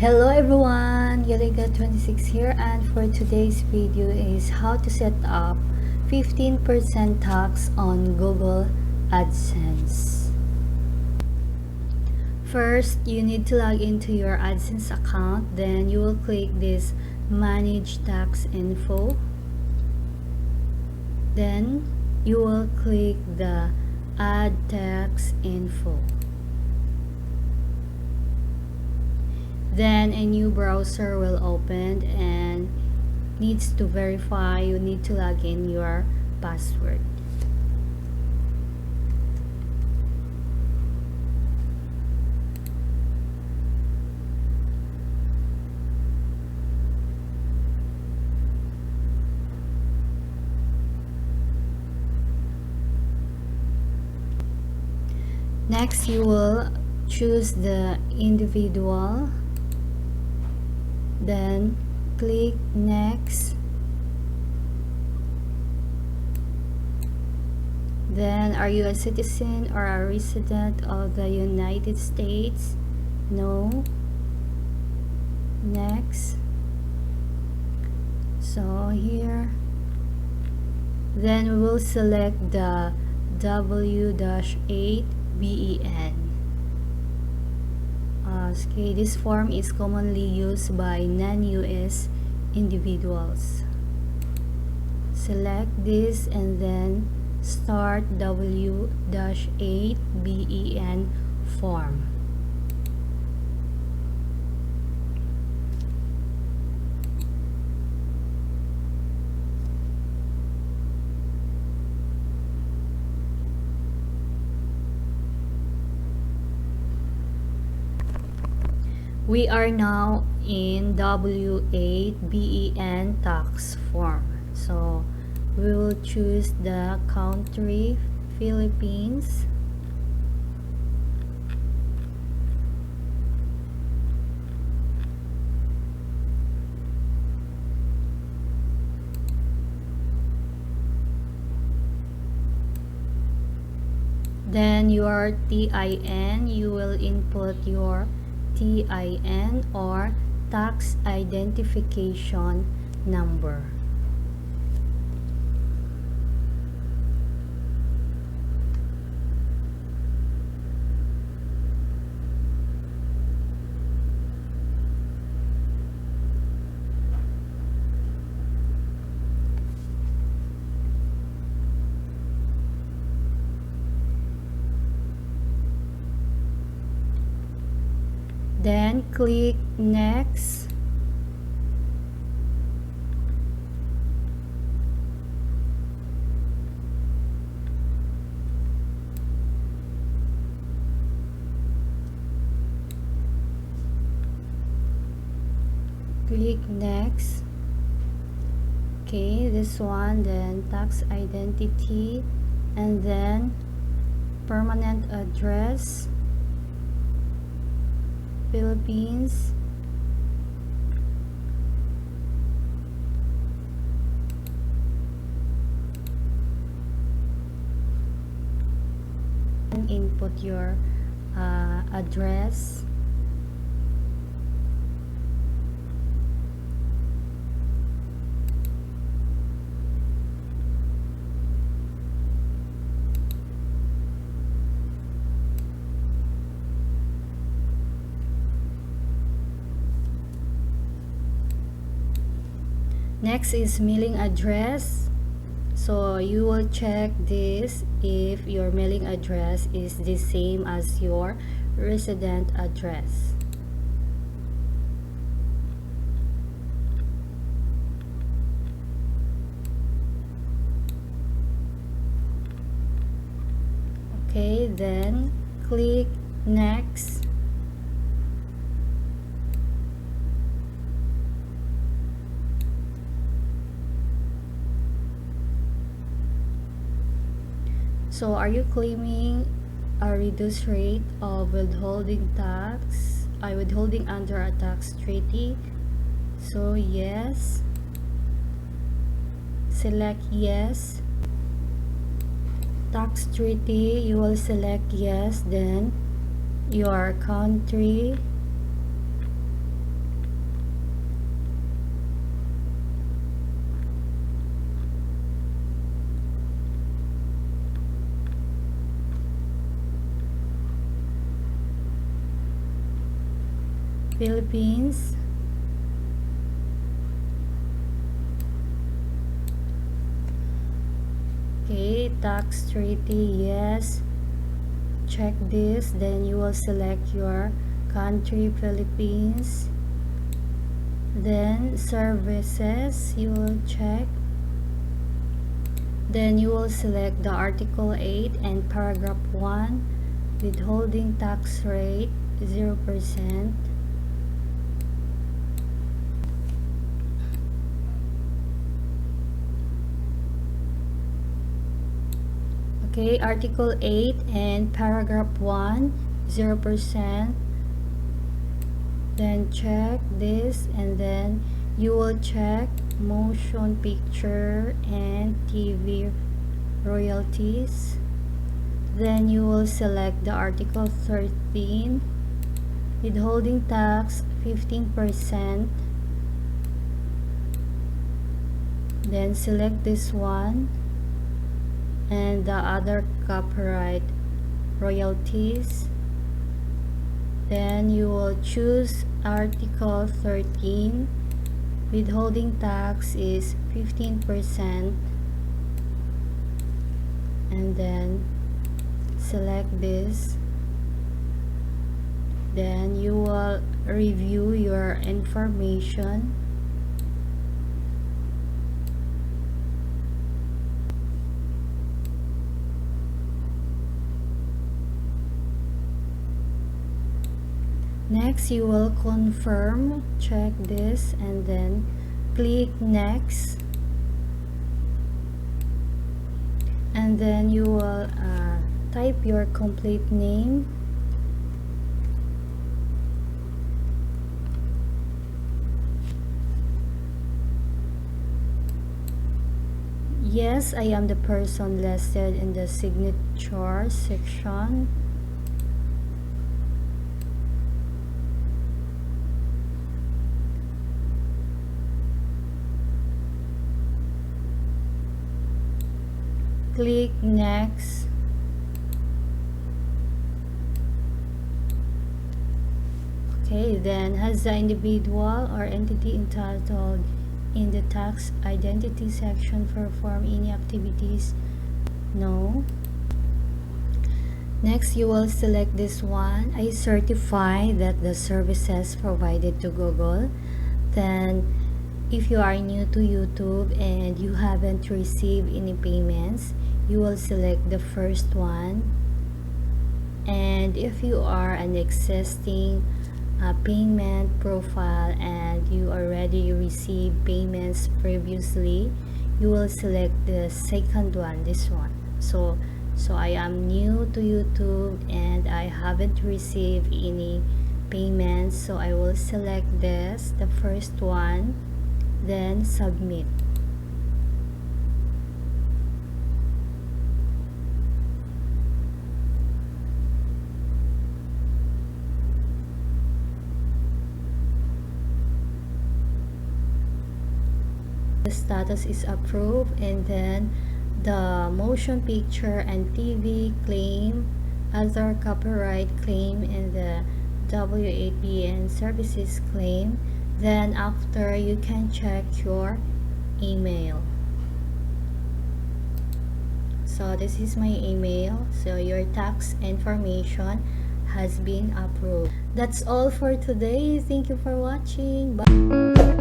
Hello everyone, Yariga26 here, and for today's video is how to set up 15% tax on Google AdSense. First, you need to log into your AdSense account, then you will click this Manage Tax Info. Then you will click the Add Tax Info. Then a new browser will open and needs to verify. You need to log in your password. Next, you will choose the individual. Then click next. Then, are you a citizen or a resident of the United States? No. Next. So here, then we will select the W-8BEN. Okay, this form is commonly used by non-US individuals. Select this and then start W-8BEN form. We are now in W-8BEN tax form. So we will choose the country Philippines. Then your TIN, you will input your TIN or tax identification number. Then click next. Click next. Okay, this one, then tax identity, and then permanent address Philippines. Input your address. Next is mailing address. So you will check this if your mailing address is the same as your resident address. Okay, then click next. So are you claiming a reduced rate of withholding tax? Withholding under a tax treaty? So yes. Select yes. Tax treaty, you will select yes, then your country, Philippines. Okay, tax treaty, yes. Check this, then you will select your country, Philippines. Then services, you will check. Then you will select the Article 8 and Paragraph 1, withholding tax rate 0%. Okay, Article 8 and Paragraph 1, 0%. Then check this, and then you will check motion picture and TV royalties. Then you will select the Article 13, withholding tax 15%. Then select this one and the other copyright royalties. Then you will choose Article 13, withholding tax is 15%, and then select this. Then you will review your information. Next, you will confirm, check this, and then click next. And then you will type your complete name. Yes, I am the person listed in the signature section. Click next. Okay, then has the individual or entity entitled in the tax identity section perform any activities? No. Next, you will select this one. I certify that the services provided to Google. Then if you are new to YouTube and you haven't received any payments, you will select the first one. And if you are an existing payment profile and you already received payments previously, you will select the second one, this one. So I am new to YouTube and I haven't received any payments, so I will select this, the first one, then submit. The status is approved, and then the motion picture and TV claim, other copyright claim, and the W-8BEN services claim. Then after, you can check your email. So this is my email. So your tax information has been approved. That's all for today. Thank you for watching. Bye.